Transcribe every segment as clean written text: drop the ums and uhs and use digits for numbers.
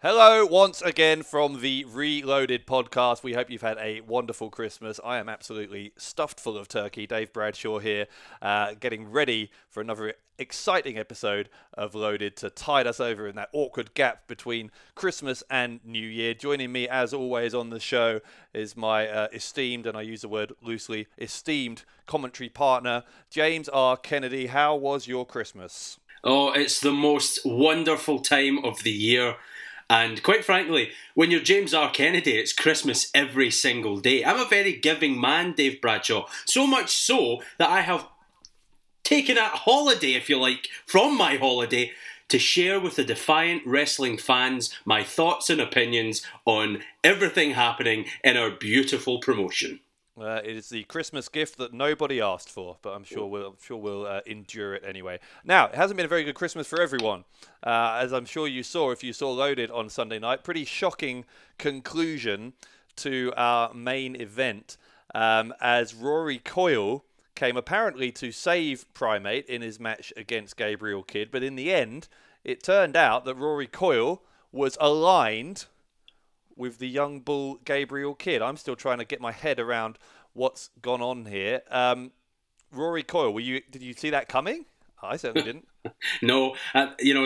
Hello, once again from the ReLoaded podcast. We hope you've had a wonderful Christmas. I am absolutely stuffed full of turkey. Dave Bradshaw here, getting ready for another exciting episode of Loaded to tide us over in that awkward gap between Christmas and New Year. Joining me, as always, on the show is my esteemed, and I use the word loosely, esteemed commentary partner, James R. Kennedy. How was your Christmas? Oh, it's the most wonderful time of the year. And quite frankly, when you're James R. Kennedy, it's Christmas every single day. I'm a very giving man, Dave Bradshaw. So much so that I have taken a holiday, if you like, from my holiday to share with the Defiant wrestling fans my thoughts and opinions on everything happening in our beautiful promotion. It is the Christmas gift that nobody asked for, but I'm sure we'll endure it anyway. Now, it hasn't been a very good Christmas for everyone, as I'm sure you saw if you saw Loaded on Sunday night. Pretty shocking conclusion to our main event, as Rory Coyle came apparently to save Primate in his match against Gabriel Kidd, but in the end, it turned out that Rory Coyle was aligned with the young bull Gabriel Kidd. I'm still trying to get my head around what's gone on here. Rory Coyle, did you see that coming? I certainly didn't. No,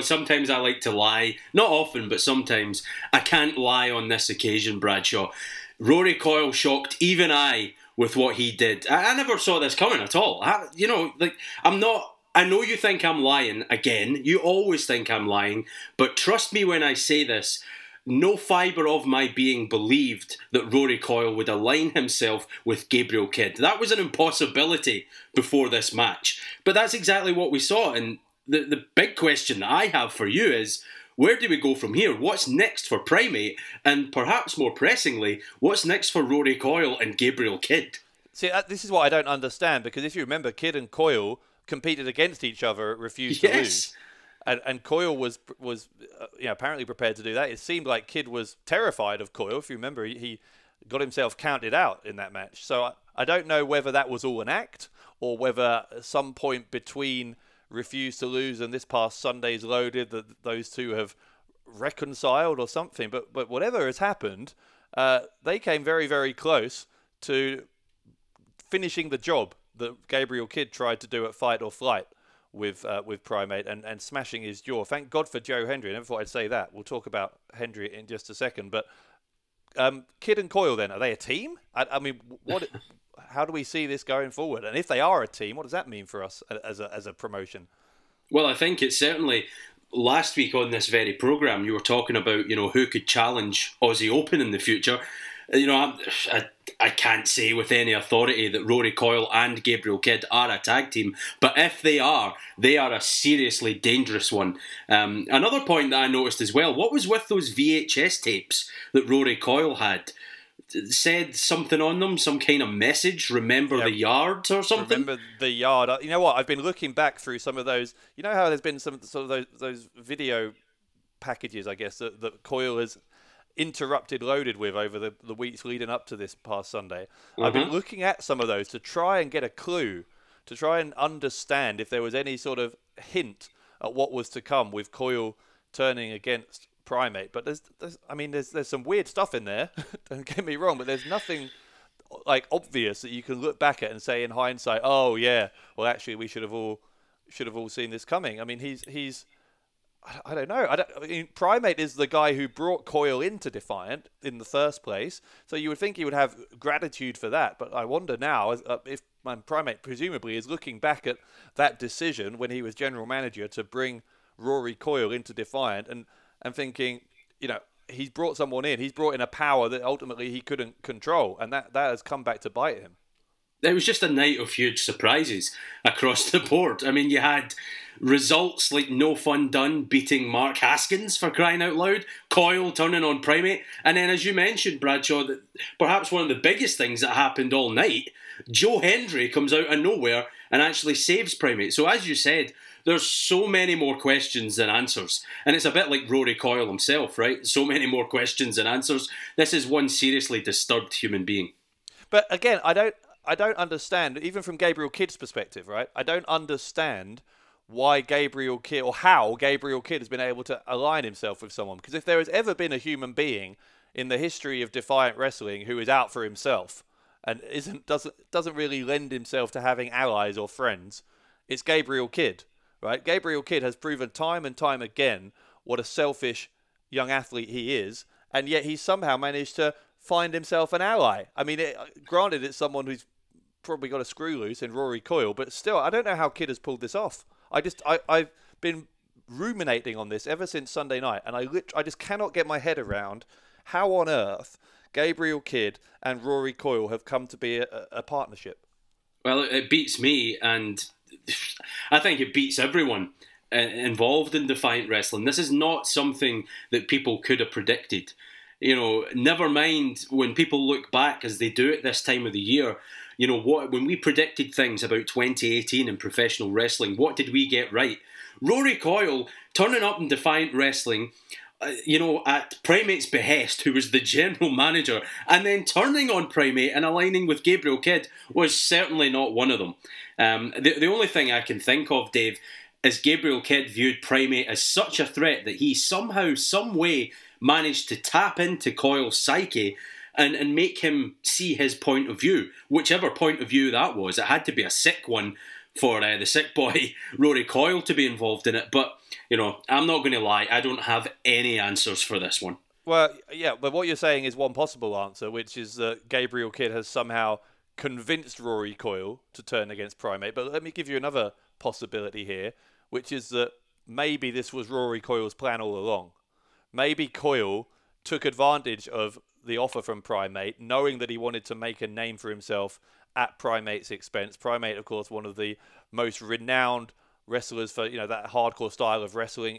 sometimes I like to lie. Not often, but sometimes. I can't lie on this occasion, Bradshaw. Rory Coyle shocked even I with what he did. I never saw this coming at all. I'm not... I know you think I'm lying again. You always think I'm lying. But trust me when I say this, no fibre of my being believed that Rory Coyle would align himself with Gabriel Kidd. That was an impossibility before this match. But that's exactly what we saw. And the big question that I have for you is, where do we go from here? What's next for Primate? And perhaps more pressingly, what's next for Rory Coyle and Gabriel Kidd? See, this is what I don't understand, because if you remember, Kidd and Coyle competed against each other at Refuse to Lose. And Coyle was apparently prepared to do that. It seemed like Kidd was terrified of Coyle. If you remember, he got himself counted out in that match. So I don't know whether that was all an act or whether at some point between Refuse to Lose and this past Sunday's Loaded that those two have reconciled or something. But whatever has happened, they came very, very close to finishing the job that Gabriel Kidd tried to do at Fight or Flight with Primate and smashing his jaw. Thank God for Joe Hendry. I never thought I'd say that. We'll talk about Hendry in just a second. But Kidd and Coyle, then, are they a team? I mean, how do we see this going forward? And if they are a team, what does that mean for us as a promotion? Well, I think it's certainly... Last week on this very programme, you were talking about, who could challenge Aussie Open in the future. I can't say with any authority that Rory Coyle and Gabriel Kidd are a tag team, but if they are a seriously dangerous one. Another point that I noticed as well, what was with those VHS tapes that Rory Coyle had? It said something on them, some kind of message, remember the yard or something? Remember the yard. You know what, I've been looking back through some of those, you know how there's been some sort of those video packages, I guess, that Coyle has interrupted Loaded with over the weeks leading up to this past Sunday. I've been looking at some of those to try and get a clue, to try and understand if there was any sort of hint at what was to come with Coyle turning against Primate. But there's some weird stuff in there. Don't get me wrong, but there's nothing like obvious that you can look back at and say in hindsight, oh yeah, well actually we should have all seen this coming. I mean, he's I don't know. I mean, Primate is the guy who brought Coyle into Defiant in the first place, so you would think he would have gratitude for that. But I wonder now if Primate presumably is looking back at that decision when he was general manager to bring Rory Coyle into Defiant and thinking, he's brought someone in. He's brought in a power that ultimately he couldn't control, and that has come back to bite him. It was just a night of huge surprises across the board. I mean, you had results like No Fun Done beating Mark Haskins, for crying out loud, Coyle turning on Primate, and then, as you mentioned, Bradshaw, that perhaps one of the biggest things that happened all night, Joe Hendry comes out of nowhere and actually saves Primate. So as you said, there's so many more questions than answers. And it's a bit like Rory Coyle himself, right? So many more questions than answers. This is one seriously disturbed human being. But again, I don't understand, even from Gabriel Kidd's perspective, right? I don't understand why Gabriel Kidd, or how Gabriel Kidd has been able to align himself with someone. Because if there has ever been a human being in the history of Defiant Wrestling who is out for himself and doesn't really lend himself to having allies or friends, it's Gabriel Kidd, right? Gabriel Kidd has proven time and time again what a selfish young athlete he is, and yet he's somehow managed to find himself an ally. I mean, granted, it's someone who's probably got a screw loose in Rory Coyle, but still, I don't know how Kidd has pulled this off. I've been ruminating on this ever since Sunday night, and I just cannot get my head around how on earth Gabriel Kidd and Rory Coyle have come to be a partnership. Well, it beats me, and I think it beats everyone involved in Defiant Wrestling. This is not something that people could have predicted. You know, never mind when people look back, as they do at this time of the year, you know, when we predicted things about 2018 in professional wrestling, what did we get right? Rory Coyle turning up in Defiant Wrestling, you know, at Primate's behest, who was the general manager, and then turning on Primate and aligning with Gabriel Kidd was certainly not one of them. The only thing I can think of, Dave, is Gabriel Kidd viewed Primate as such a threat that he somehow, some way, managed to tap into Coyle's psyche and make him see his point of view, whichever point of view that was. It had to be a sick one for the sick boy Rory Coyle to be involved in it. But, you know, I'm not going to lie, I don't have any answers for this one. Well, yeah, but what you're saying is one possible answer, which is that Gabriel Kidd has somehow convinced Rory Coyle to turn against Primate. But let me give you another possibility here, which is that maybe this was Rory Coyle's plan all along. Maybe Coyle took advantage of the offer from Primate, knowing that he wanted to make a name for himself at Primate's expense. Primate, of course, one of the most renowned wrestlers for, you know, that hardcore style of wrestling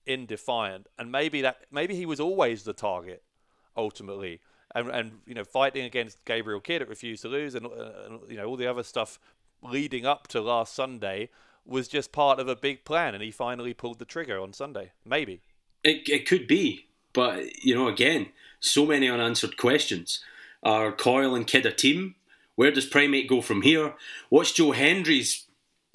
in Defiant. And maybe he was always the target, ultimately. And you know, fighting against Gabriel Kidd at Refuse to Lose and you know, all the other stuff leading up to last Sunday was just part of a big plan, and he finally pulled the trigger on Sunday. Maybe. It could be, but, you know, again, so many unanswered questions. Are Coyle and Kidd a team? Where does Primate go from here? What's Joe Hendry's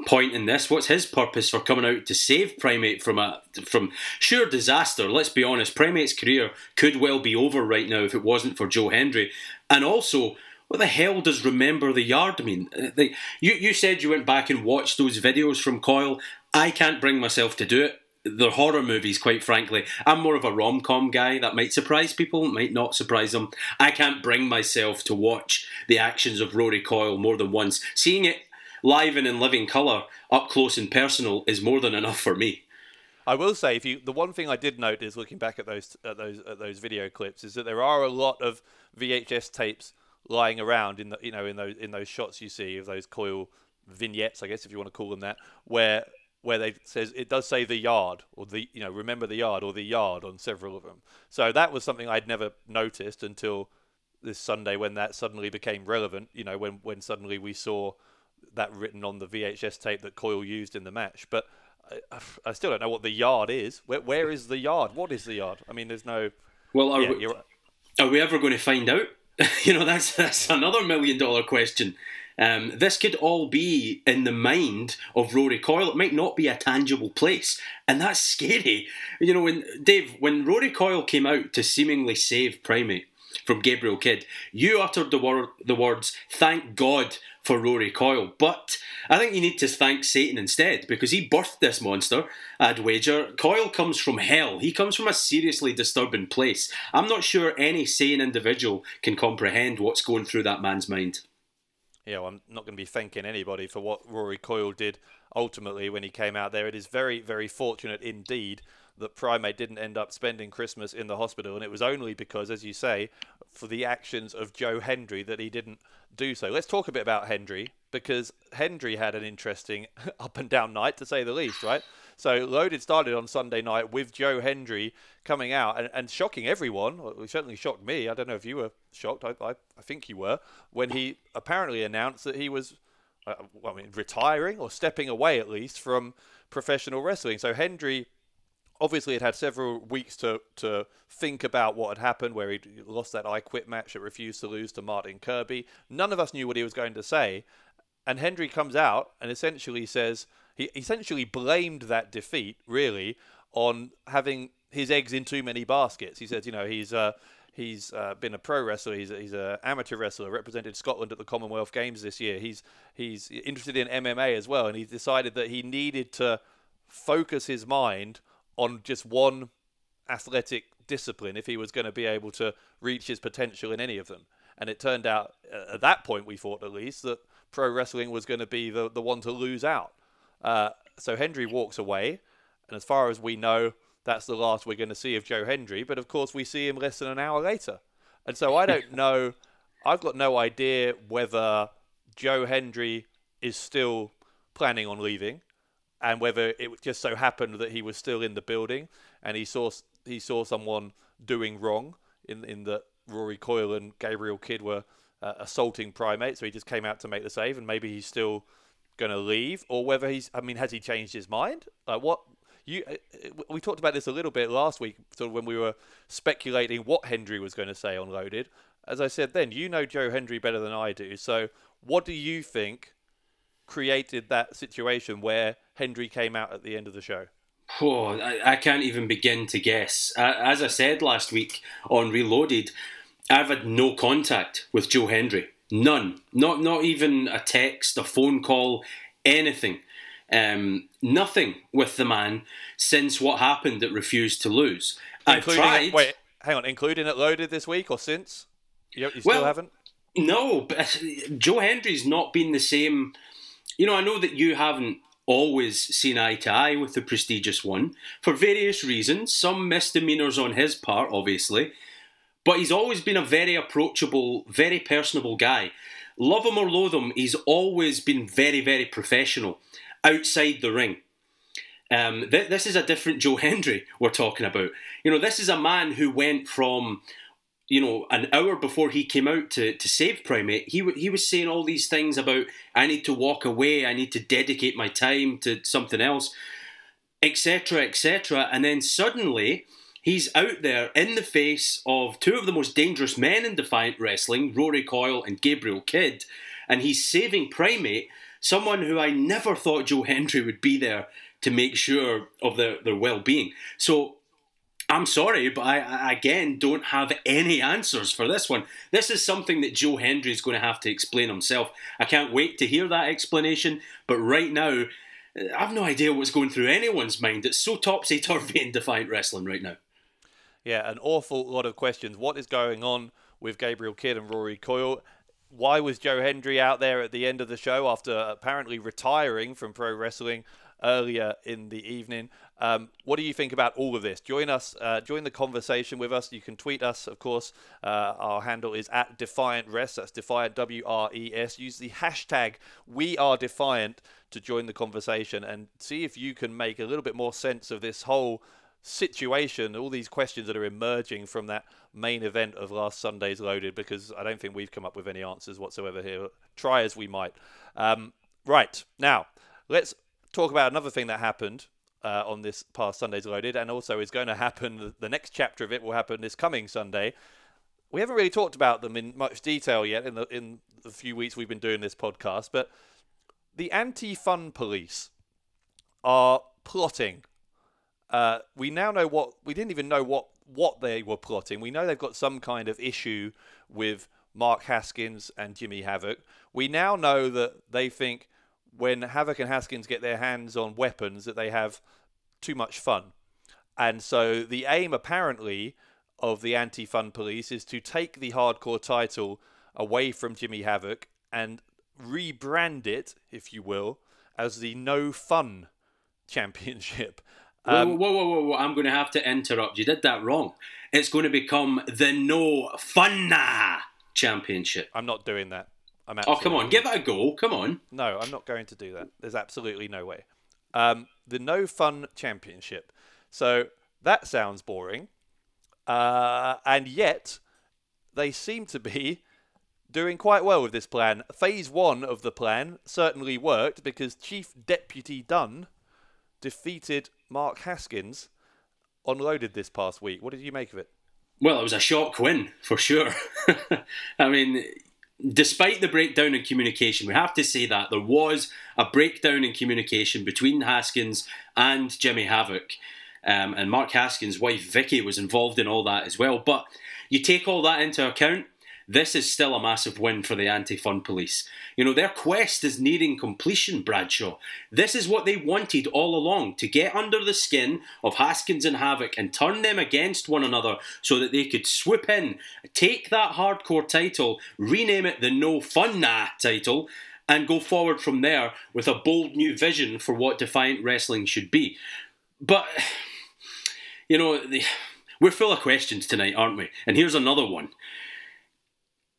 point in this? What's his purpose for coming out to save Primate from sheer disaster? Let's be honest, Primate's career could well be over right now if it wasn't for Joe Hendry. And also, what the hell does Remember the Yard mean? You said you went back and watched those videos from Coyle. I can't bring myself to do it. They're horror movies, quite frankly. I'm more of a rom-com guy. That might surprise people, might not surprise them. I can't bring myself to watch the actions of Rory Coyle more than once. Seeing it live and in living colour, up close and personal, is more than enough for me. I will say, the one thing I did note is looking back at those video clips is that there are a lot of VHS tapes lying around in in those shots you see of those Coyle vignettes, I guess, if you want to call them that, where it does say the Yard, or Remember the Yard, or the Yard on several of them. So that was something I'd never noticed until this Sunday, when that suddenly became relevant. You know, when suddenly we saw that written on the VHS tape that Coyle used in the match. But I still don't know what the Yard is. Where is the Yard? What is the Yard? I mean, there's no. Well, are we ever going to find out? You know, that's another $1 million question. This could all be in the mind of Rory Coyle. It might not be a tangible place, and that's scary. You know, when Rory Coyle came out to seemingly save Primate from Gabriel Kidd, you uttered the words, "Thank God for Rory Coyle." But I think you need to thank Satan instead, because he birthed this monster, I'd wager. Coyle comes from hell. He comes from a seriously disturbing place. I'm not sure any sane individual can comprehend what's going through that man's mind. Yeah, well, I'm not going to be thanking anybody for what Rory Coyle did ultimately when he came out there. It is very, very fortunate indeed that Primate didn't end up spending Christmas in the hospital, and it was only because, as you say, for the actions of Joe Hendry that he didn't do so. Let's talk a bit about Hendry, because Hendry had an interesting up and down night, to say the least, right? So Loaded started on Sunday night with Joe Hendry coming out and shocking everyone. Well, it certainly shocked me. I don't know if you were shocked. I think you were, when he apparently announced that he was retiring, or stepping away at least, from professional wrestling. So Hendry obviously had several weeks to think about what had happened, where he lost that I Quit match at Refuse to Lose to Martin Kirby. None of us knew what he was going to say. And Hendry comes out and essentially says, he essentially blamed that defeat, really, on having his eggs in too many baskets. He says, he's been a pro wrestler. He's an amateur wrestler, represented Scotland at the Commonwealth Games this year. He's interested in MMA as well, and he decided that he needed to focus his mind on just one athletic discipline if he was going to be able to reach his potential in any of them. And it turned out, at that point, we thought at least, that pro wrestling was going to be the one to lose out. So Hendry walks away, and as far as we know, that's the last we're going to see of Joe Hendry. But of course, we see him less than an hour later. And so I don't know, I've got no idea whether Joe Hendry is still planning on leaving, and whether it just so happened that he was still in the building and he saw someone doing wrong in that Rory Coyle and Gabriel Kidd were assaulting Primate, so he just came out to make the save, and maybe he's still going to leave, or whether has he changed his mind? We talked about this a little bit last week, sort of when we were speculating what Hendry was going to say on Loaded. As I said then, you know Joe Hendry better than I do, so what do you think created that situation where Hendry came out at the end of the show? Oh, I can't even begin to guess. As I said last week on ReLoaded, I've had no contact with Joe Hendry. None. Not even a text, a phone call, anything. Nothing with the man since what happened at Refused to Lose. I've tried. Wait, hang on. Including at Loaded this week or since? You still haven't? No, but Joe Hendry's not been the same. You know, I know that you haven't always seen eye to eye with the prestigious one for various reasons. Some misdemeanors on his part, obviously. But he's always been a very approachable, very personable guy. Love him or loathe him, he's always been very, very professional outside the ring. This is a different Joe Hendry we're talking about. You know, this is a man who went from, an hour before he came out to save Primate, he was saying all these things about, I need to walk away, I need to dedicate my time to something else, etc., etc. And then suddenly, he's out there in the face of two of the most dangerous men in Defiant wrestling, Rory Coyle and Gabriel Kidd, and he's saving Primate, someone who I never thought Joe Hendry would be there to make sure of their well-being. So, I'm sorry, but I again, don't have any answers for this one. This is something that Joe Hendry is going to have to explain himself. I can't wait to hear that explanation, but right now, I've no idea what's going through anyone's mind. It's so topsy-turvy in Defiant wrestling right now. Yeah, an awful lot of questions. What is going on with Gabriel Kidd and Rory Coyle? Why was Joe Hendry out there at the end of the show after apparently retiring from pro wrestling earlier in the evening? What do you think about all of this? Join us, join the conversation with us. You can tweet us, of course. Our handle is @DefiantRes. That's Defiant, WRES. Use the hashtag #WeAreDefiant to join the conversation and see if you can make a little bit more sense of this whole situation, all these questions that are emerging from that main event of last Sunday's Loaded, because I don't think we've come up with any answers whatsoever here. Try as we might. Right, now, let's talk about another thing that happened on this past Sunday's Loaded, and also is going to happen, the next chapter of it will happen this coming Sunday. We haven't really talked about them in much detail yet in the few weeks we've been doing this podcast, but the anti-fun police are plotting. We now know we didn't even know what they were plotting. We know they've got some kind of issue with Mark Haskins and Jimmy Havoc. We now know that they think when Havoc and Haskins get their hands on weapons that they have too much fun. And so the aim apparently of the anti-fun police is to take the hardcore title away from Jimmy Havoc and rebrand it, if you will, as the No Fun Championship. Whoa. I'm going to have to interrupt. You did that wrong. It's going to become the No Funna Championship. I'm not doing that. Come on. Give it a go. Come on. No, I'm not going to do that. There's absolutely no way. The No Fun Championship. So that sounds boring. And yet, they seem to be doing quite well with this plan. Phase 1 of the plan certainly worked because Chief Deputy Dunn defeated Mark Haskins on Loaded this past week. What did you make of it? Well, it was a shock win, for sure. I mean, despite the breakdown in communication, we have to say that there was a breakdown in communication between Haskins and Jimmy Havoc. And Mark Haskins' wife Vicky was involved in all that as well. But you take all that into account, this is still a massive win for the anti-fun police. You know, their quest is nearing completion, Bradshaw. This is what they wanted all along, to get under the skin of Haskins and Havoc and turn them against one another so that they could swoop in, take that hardcore title, rename it the No Fun Nah title, and go forward from there with a bold new vision for what Defiant Wrestling should be. But, you know, we're full of questions tonight, aren't we? And here's another one.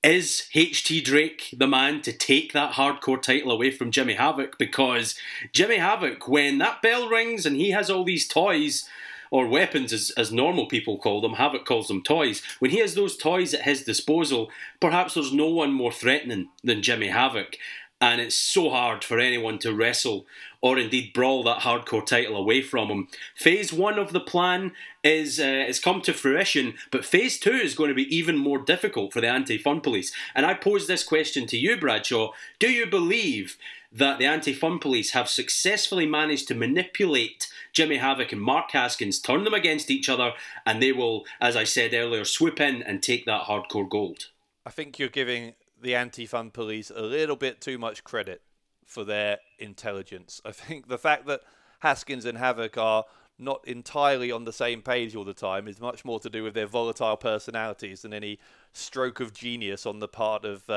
Is HT Drake the man to take that hardcore title away from Jimmy Havoc? Because Jimmy Havoc, when that bell rings and he has all these toys, or weapons as normal people call them, Havoc calls them toys, when he has those toys at his disposal, perhaps there's no one more threatening than Jimmy Havoc. And it's so hard for anyone to wrestle or indeed brawl that hardcore title away from him. Phase 1 of the plan is come to fruition, but Phase 2 is going to be even more difficult for the anti-fun police. And I pose this question to you, Bradshaw. Do you believe that the anti-fun police have successfully managed to manipulate Jimmy Havoc and Mark Haskins, turn them against each other, and they will, as I said earlier, swoop in and take that hardcore gold? I think you're giving the anti-fun police a little bit too much credit for their intelligence. I think the fact that Haskins and Havoc are not entirely on the same page all the time is much more to do with their volatile personalities than any stroke of genius on the part of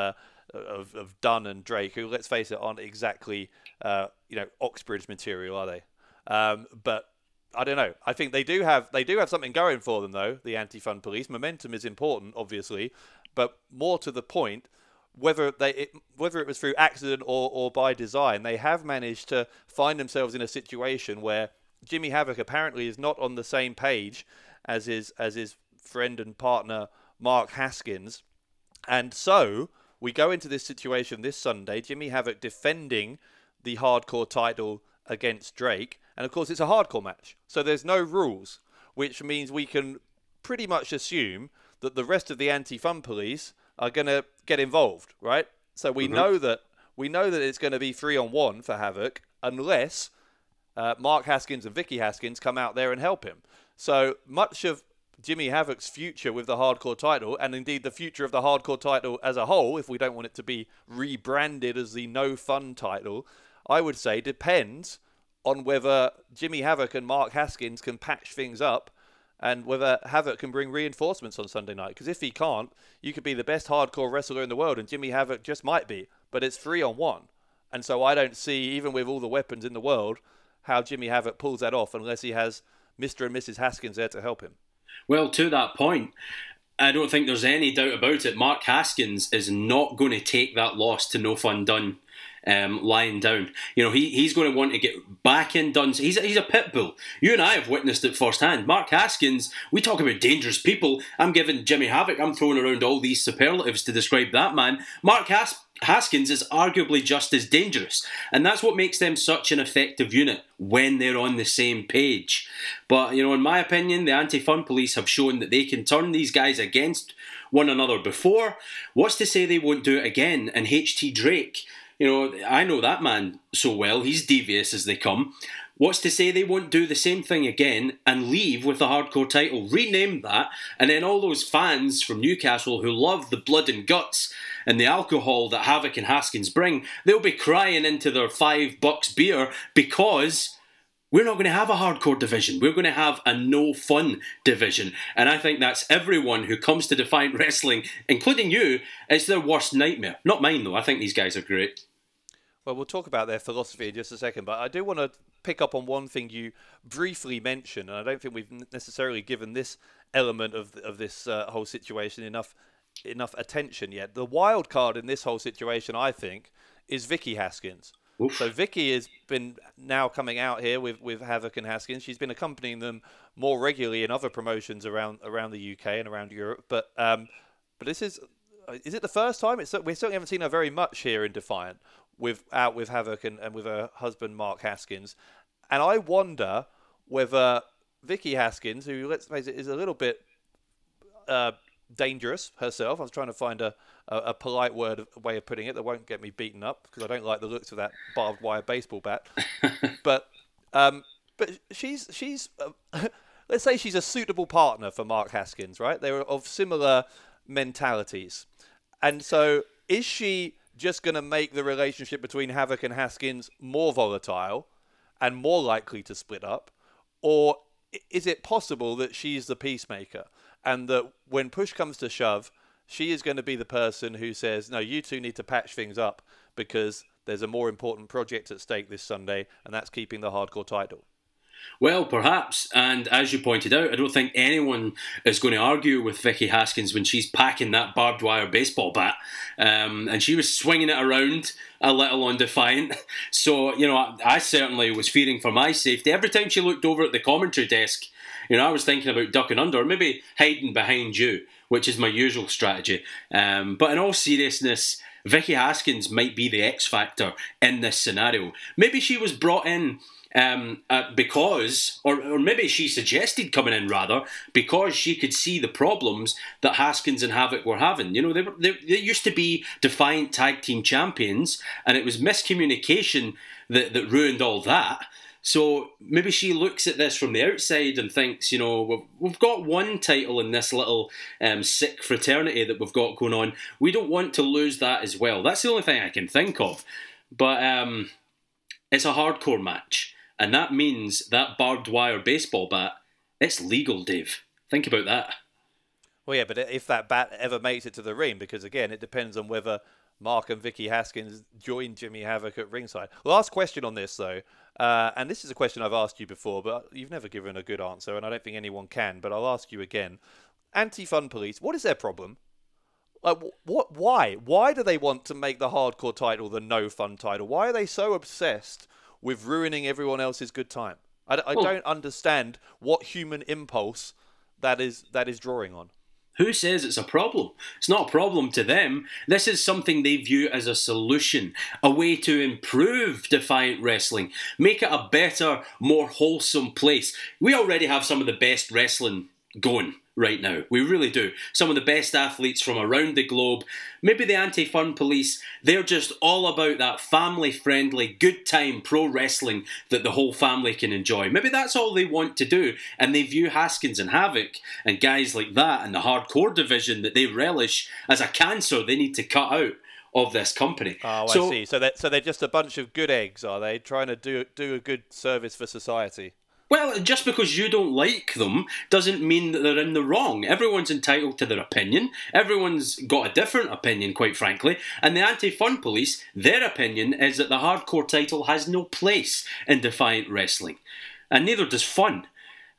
Dunn and Drake, who, let's face it, aren't exactly Oxbridge material, are they? But I don't know. I think they do have something going for them, though. The anti-fun police momentum is important, obviously, but more to the point, whether it was through accident or by design, they have managed to find themselves in a situation where Jimmy Havoc apparently is not on the same page as his friend and partner Mark Haskins, and so we go into this situation this Sunday. Jimmy Havoc defending the hardcore title against Drake, and of course it's a hardcore match, so there's no rules, which means we can pretty much assume that the rest of the anti-fun police are going to get involved, right? So we know that it's going to be 3-on-1 for Havoc unless Mark Haskins and Vicky Haskins come out there and help him. So much of Jimmy Havoc's future with the hardcore title, and indeed the future of the hardcore title as a whole, if we don't want it to be rebranded as the No Fun title, I would say depends on whether Jimmy Havoc and Mark Haskins can patch things up, and whether Havoc can bring reinforcements on Sunday night. Because if he can't, you could be the best hardcore wrestler in the world, and Jimmy Havoc just might be. But it's 3-on-1. And so I don't see, even with all the weapons in the world, how Jimmy Havoc pulls that off unless he has Mr. and Mrs. Haskins there to help him. Well, to that point, I don't think there's any doubt about it. Mark Haskins is not going to take that loss to No Fun Dunn lying down. You know, he's going to want to get back in Dunn's. He's a pit bull. You and I have witnessed it firsthand. Mark Haskins, we talk about dangerous people. I'm giving Jimmy Havoc, I'm throwing around all these superlatives to describe that man. Mark Haskins is arguably just as dangerous, and that's what makes them such an effective unit when they're on the same page. But, you know, in my opinion, the anti-fun police have shown that they can turn these guys against one another before. What's to say they won't do it again? And HT Drake, you know, I know that man so well. He's devious as they come. What's to say they won't do the same thing again and leave with the hardcore title, rename that, and then all those fans from Newcastle who love the blood and guts and the alcohol that Havoc and Haskins bring, they'll be crying into their $5 beer because we're not going to have a hardcore division. We're going to have a no fun division. And I think that's everyone who comes to Defiant Wrestling, including you, it's their worst nightmare. Not mine, though. I think these guys are great. Well, we'll talk about their philosophy in just a second, but I do want to pick up on one thing you briefly mentioned, and I don't think we've necessarily given this element of this whole situation enough attention yet. The wild card in this whole situation, I think, is Vicky Haskins. Oof. So Vicky has been now coming out here with Havoc and Haskins. She's been accompanying them more regularly in other promotions around the UK and around Europe. But this is it the first time? We certainly haven't seen her very much here in Defiant with Havoc and with her husband Mark Haskins. And I wonder whether Vicky Haskins, who, let's face it, is a little bit dangerous herself. I was trying to find a polite way of putting it that won't get me beaten up, because I don't like the looks of that barbed wire baseball bat. But she's let's say she's a suitable partner for Mark Haskins, right? They were of similar mentalities. And so is she just going to make the relationship between Havoc and Haskins more volatile and more likely to split up? Or is it possible that she's the peacemaker, and that when push comes to shove, she is going to be the person who says, no, you two need to patch things up because there's a more important project at stake this Sunday, and that's keeping the hardcore title? Well, perhaps, and as you pointed out, I don't think anyone is going to argue with Vicky Haskins when she's packing that barbed wire baseball bat, and she was swinging it around a little on Defiant. So, you know, I certainly was fearing for my safety. Every time she looked over at the commentary desk, you know, I was thinking about ducking under, or maybe hiding behind you, which is my usual strategy. But in all seriousness, Vicky Haskins might be the X factor in this scenario. Maybe she was brought in because, or maybe she suggested coming in rather, because she could see the problems that Haskins and Havoc were having. You know, they used to be Defiant tag team champions, and it was miscommunication that ruined all that. So maybe she looks at this from the outside and thinks, you know, we've got one title in this little sick fraternity that we've got going on. We don't want to lose that as well. That's the only thing I can think of. But it's a hardcore match. And that means that barbed wire baseball bat, it's legal, Dave. Think about that. Well, yeah, but if that bat ever makes it to the ring, because again, it depends on whether Mark and Vicky Haskins join Jimmy Havoc at ringside. Last question on this, though, and this is a question I've asked you before, but you've never given a good answer, and I don't think anyone can, but I'll ask you again. Anti-Fun Police, what is their problem? Like, what? Why? Why do they want to make the hardcore title the no fun title? Why are they so obsessed with ruining everyone else's good time? I don't understand what human impulse that is drawing on. Who says it's a problem? It's not a problem to them. This is something they view as a solution, a way to improve Defiant Wrestling, make it a better, more wholesome place. We already have some of the best wrestling going right now. We really do. Some of the best athletes from around the globe. Maybe the Anti-Fun Police, they're just all about that family-friendly, good time pro wrestling that the whole family can enjoy. Maybe that's all they want to do, and they view Haskins and Havoc and guys like that and the hardcore division that they relish as a cancer they need to cut out of this company. Oh, I see. So they're just a bunch of good eggs, are they? Trying to do a good service for society. Well, just because you don't like them doesn't mean that they're in the wrong. Everyone's entitled to their opinion. Everyone's got a different opinion, quite frankly. And the Anti-Fun Police, their opinion is that the hardcore title has no place in Defiant Wrestling. And neither does fun.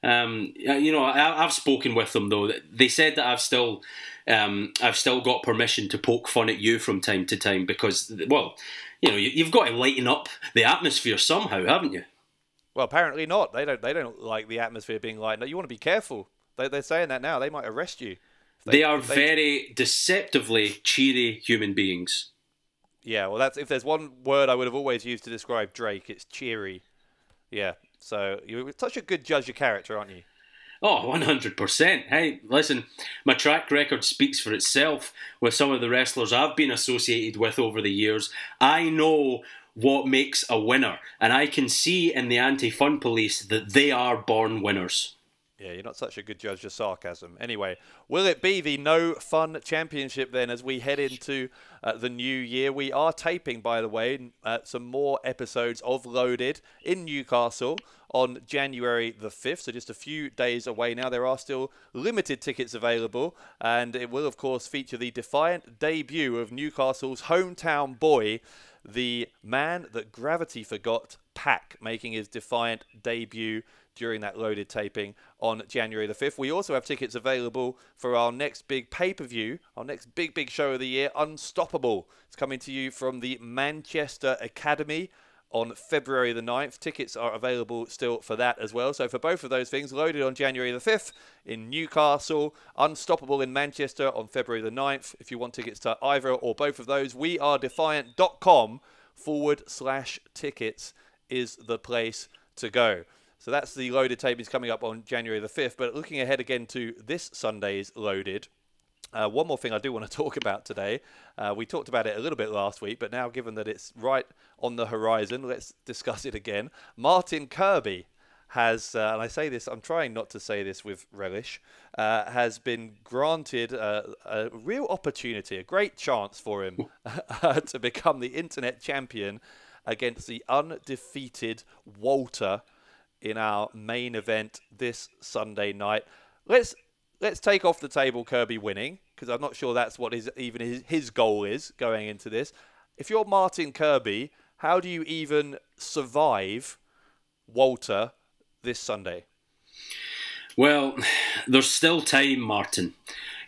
You know, I've spoken with them, though. They said that I've still got permission to poke fun at you from time to time because, well, you know, you've got to lighten up the atmosphere somehow, haven't you? Well, apparently not. They don't like the atmosphere being like, no, you want to be careful. They're saying that now. They might arrest you. They are very deceptively cheery human beings. Yeah, well, if there's one word I would have always used to describe Drake, it's cheery. Yeah, so you're such a good judge of character, aren't you? Oh, 100%. Hey, listen, my track record speaks for itself with some of the wrestlers I've been associated with over the years. I know what makes a winner, and I can see in the Anti-Fun Police that they are born winners. Yeah, you're not such a good judge of sarcasm. Anyway, will it be the No Fun Championship then as we head into the new year? We are taping, by the way, some more episodes of Loaded in Newcastle on January the 5th, so just a few days away now. There are still limited tickets available, and it will, of course, feature the Defiant debut of Newcastle's hometown boy, the man that gravity forgot, Pac, making his Defiant debut during that Loaded taping on January the 5th. We also have tickets available for our next big pay-per-view, our next big show of the year, Unstoppable. It's coming to you from the Manchester Academy on February the 9th. Tickets are available still for that as well. So for both of those things, Loaded on January the 5th in Newcastle, Unstoppable in Manchester on February the 9th. If you want tickets to either or both of those, wearedefiant.com/tickets is the place to go. So that's the Loaded tapings coming up on January the 5th. But looking ahead again to this Sunday's Loaded, One more thing I do want to talk about today. We talked about it a little bit last week, but now given that it's right on the horizon, let's discuss it again. Martin Kirby has, and I say this, I'm trying not to say this with relish, has been granted a real opportunity, a great chance for him to become the internet champion against the undefeated Walter in our main event this Sunday night. Let's take off the table Kirby winning, because I'm not sure that's what his goal is going into this. If you're Martin Kirby, how do you even survive Walter this Sunday? Well, there's still time, Martin.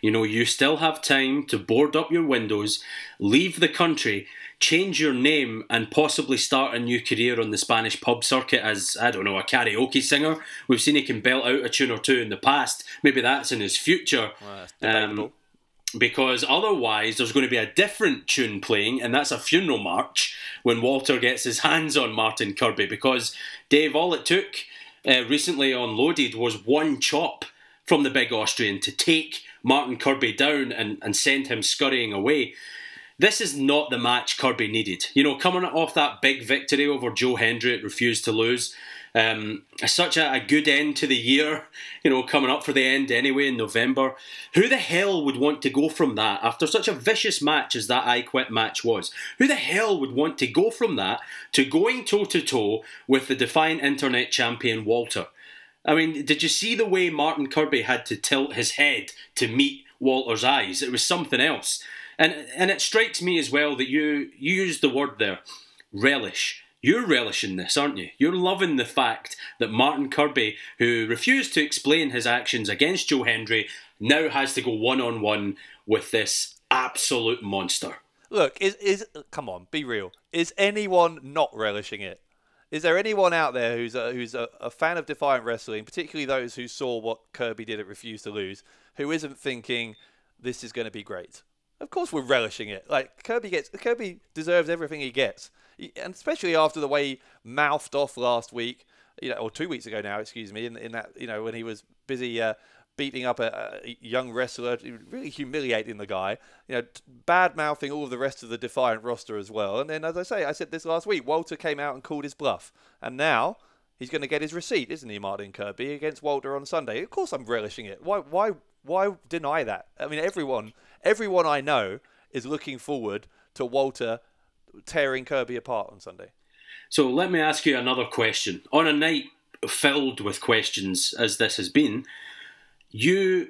You know, you still have time to board up your windows, leave the country, change your name, and possibly start a new career on the Spanish pub circuit as, I don't know, a karaoke singer. We've seen he can belt out a tune or two in the past. Maybe that's in his future. Because otherwise there's going to be a different tune playing, and that's a funeral march when Walter gets his hands on Martin Kirby. Because, Dave, all it took recently on Loaded was one chop from the big Austrian to take Martin Kirby down and send him scurrying away. This is not the match Kirby needed. You know, coming off that big victory over Joe Hendry at Refused to Lose, such a good end to the year, you know, coming up for the end anyway in November. Who the hell would want to go from that after such a vicious match as that I Quit match was? Who the hell would want to go from that to going toe-to-toe with the Defiant Internet Champion Walter? I mean, did you see the way Martin Kirby had to tilt his head to meet Walter's eyes? It was something else. And it strikes me as well that you used the word there, relish. You're relishing this, aren't you? You're loving the fact that Martin Kirby, who refused to explain his actions against Joe Hendry, now has to go one-on-one with this absolute monster. Look, come on, be real. Is anyone not relishing it? Is there anyone out there who's a fan of Defiant Wrestling, particularly those who saw what Kirby did at Refuse to Lose, who isn't thinking this is going to be great? Of course we're relishing it. Like, Kirby deserves everything he gets. And especially after the way he mouthed off last week, you know, or 2 weeks ago now, excuse me, in that, you know, when he was busy beating up a young wrestler, really humiliating the guy, you know, bad-mouthing all of the rest of the Defiant roster as well. And then, as I said this last week, Walter came out and called his bluff. And now he's going to get his receipt, isn't he, Martin Kirby, against Walter on Sunday? Of course I'm relishing it. Why deny that? I mean, everyone I know is looking forward to Walter tearing Kirby apart on Sunday. So let me ask you another question. On a night filled with questions as this has been, you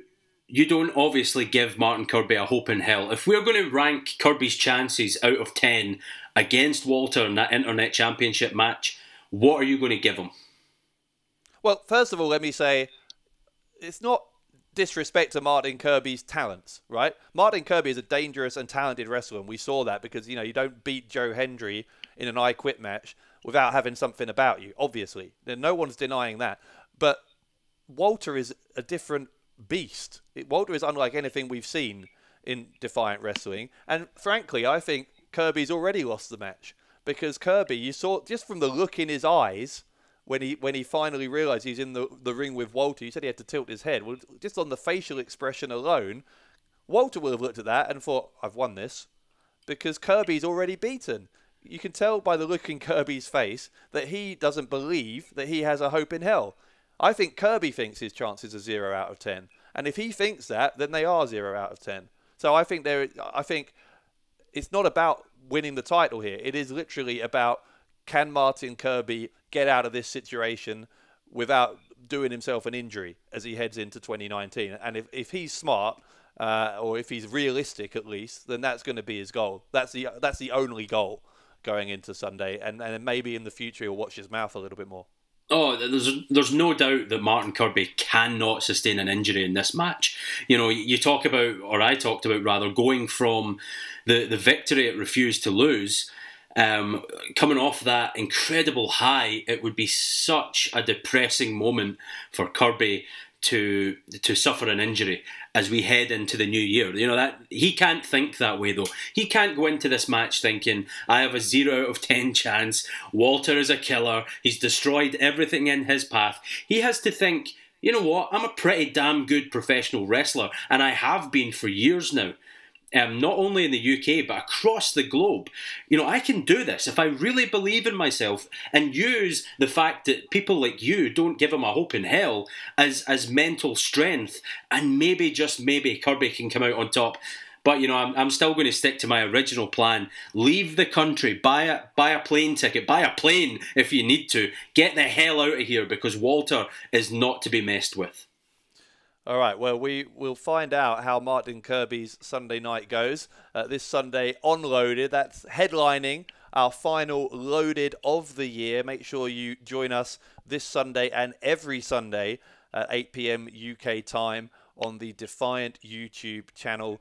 don't obviously give Martin Kirby a hope in hell. If we're going to rank Kirby's chances out of 10 against Walter in that Internet Championship match, what are you going to give him? Well, first of all, let me say, it's not disrespect to Martin Kirby's talents, right? Martin Kirby is a dangerous and talented wrestler, and we saw that because, you know, you don't beat Joe Hendry in an I Quit match without having something about you, obviously. No one's denying that. But Walter is a different beast. Walter is unlike anything we've seen in Defiant Wrestling. And frankly, I think Kirby's already lost the match. Because Kirby, you saw just from the look in his eyes when he finally realised he's in the ring with Walter, he said he had to tilt his head. Well, just on the facial expression alone, Walter would have looked at that and thought, I've won this. Because Kirby's already beaten. You can tell by the look in Kirby's face that he doesn't believe that he has a hope in hell. I think Kirby thinks his chances are 0 out of 10. And if he thinks that, then they are 0 out of 10. So I think it's not about winning the title here. It is literally about, can Martin Kirby get out of this situation without doing himself an injury as he heads into 2019? And if he's smart, or if he's realistic at least, then that's going to be his goal. That's the only goal going into Sunday. And then maybe in the future he'll watch his mouth a little bit more. Oh, there's no doubt that Martin Kirby cannot sustain an injury in this match. You know, you talk about, or I talked about rather, going from the victory at Refused to Lose, coming off that incredible high, it would be such a depressing moment for Kirby to suffer an injury as we head into the new year. You know, that he can't think that way though. He can't go into this match thinking, I have a 0 out of 10 chance, Walter is a killer, he's destroyed everything in his path. He has to think, you know what, I'm a pretty damn good professional wrestler, and I have been for years now. Not only in the UK, but across the globe. You know, I can do this if I really believe in myself and use the fact that people like you don't give him a hope in hell as mental strength, and maybe, just maybe, Kirby can come out on top. But, you know, I'm still going to stick to my original plan. Leave the country, buy a plane ticket, buy a plane if you need to. Get the hell out of here, because Walter is not to be messed with. All right, well, we will find out how Martin Kirby's Sunday night goes this Sunday on Loaded. That's headlining our final Loaded of the year. Make sure you join us this Sunday and every Sunday at 8 p.m. UK time on the Defiant YouTube channel,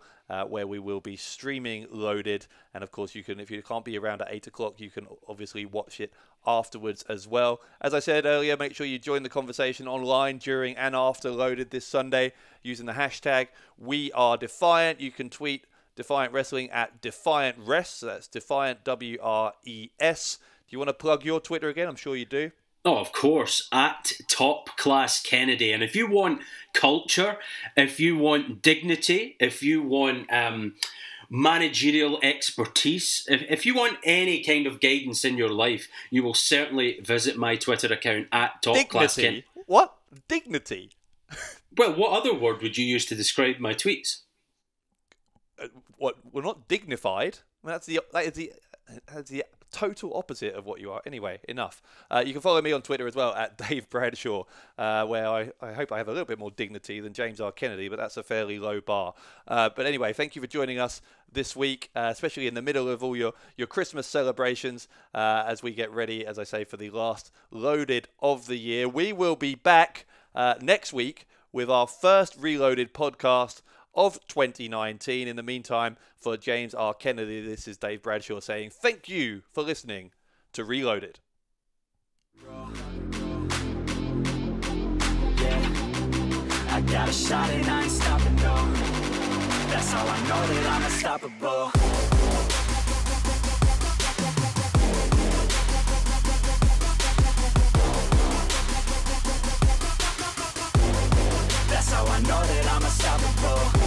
where we will be streaming Loaded. And of course, you can, if you can't be around at 8 o'clock, you can obviously watch it afterwards as well. As I said earlier, make sure you join the conversation online during and after Loaded this Sunday using the hashtag #WeAreDefiant. You can tweet Defiant Wrestling at DefiantRes. So that's Defiant WRES. Do you want to plug your Twitter again? I'm sure you do. Oh, of course, at Top Class Kennedy. And if you want culture, if you want dignity, if you want managerial expertise, if you want any kind of guidance in your life, you will certainly visit my Twitter account at Top Class Kennedy. What? Dignity? Well, what other word would you use to describe my tweets? What? We're not dignified. That is the total opposite of what you are. Anyway, enough. You can follow me on Twitter as well at Dave Bradshaw, where I hope I have a little bit more dignity than James R. Kennedy, but that's a fairly low bar. But anyway, thank you for joining us this week, especially in the middle of all your Christmas celebrations, as we get ready, as I say, for the last Loaded of the year. We will be back next week with our first Reloaded podcast of 2019. In the meantime, for James R. Kennedy, this is Dave Bradshaw saying thank you for listening to Reloaded. Yeah, I got a shot and I ain't stopping, no. That's how I know that I'm unstoppable. That's how I know that I'm unstoppable.